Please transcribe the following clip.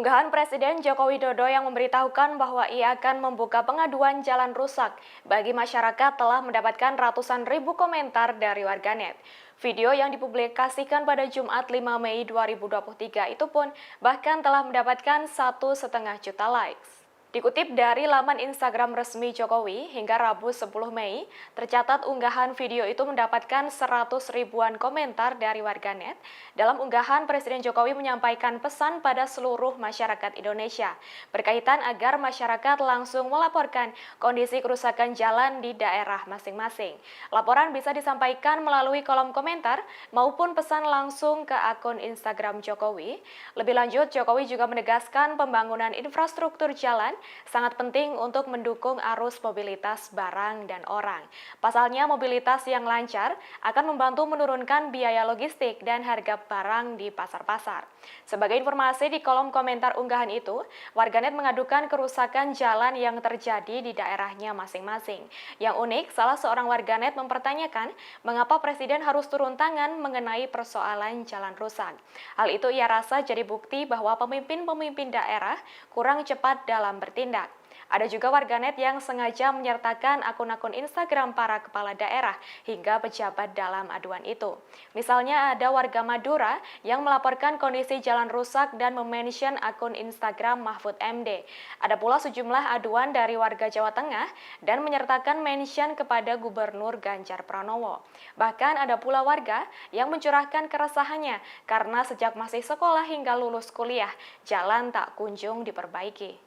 Unggahan Presiden Joko Widodo yang memberitahukan bahwa ia akan membuka pengaduan jalan rusak bagi masyarakat telah mendapatkan ratusan ribu komentar dari warganet. Video yang dipublikasikan pada Jumat 5 Mei 2023 itu pun bahkan telah mendapatkan 1,5 juta likes. Dikutip dari laman Instagram resmi Jokowi, hingga Rabu 10 Mei, tercatat unggahan video itu mendapatkan 100 ribuan komentar dari warganet. Dalam unggahan, Presiden Jokowi menyampaikan pesan pada seluruh masyarakat Indonesia, berkaitan agar masyarakat langsung melaporkan kondisi kerusakan jalan di daerah masing-masing. Laporan bisa disampaikan melalui kolom komentar maupun pesan langsung ke akun Instagram Jokowi. Lebih lanjut, Jokowi juga menegaskan pembangunan infrastruktur jalan sangat penting untuk mendukung arus mobilitas barang dan orang. Pasalnya, mobilitas yang lancar akan membantu menurunkan biaya logistik dan harga barang di pasar-pasar. Sebagai informasi, di kolom komentar unggahan itu, warganet mengadukan kerusakan jalan yang terjadi di daerahnya masing-masing. Yang unik, salah seorang warganet mempertanyakan mengapa Presiden harus turun tangan mengenai persoalan jalan rusak. Hal itu ia rasa jadi bukti bahwa pemimpin-pemimpin daerah kurang cepat dalam bertindak. Ada juga warganet yang sengaja menyertakan akun-akun Instagram para kepala daerah hingga pejabat dalam aduan itu. Misalnya ada warga Madura yang melaporkan kondisi jalan rusak dan memention akun Instagram Mahfud MD. Ada pula sejumlah aduan dari warga Jawa Tengah dan menyertakan mention kepada Gubernur Ganjar Pranowo. Bahkan ada pula warga yang mencurahkan keresahannya karena sejak masih sekolah hingga lulus kuliah, jalan tak kunjung diperbaiki.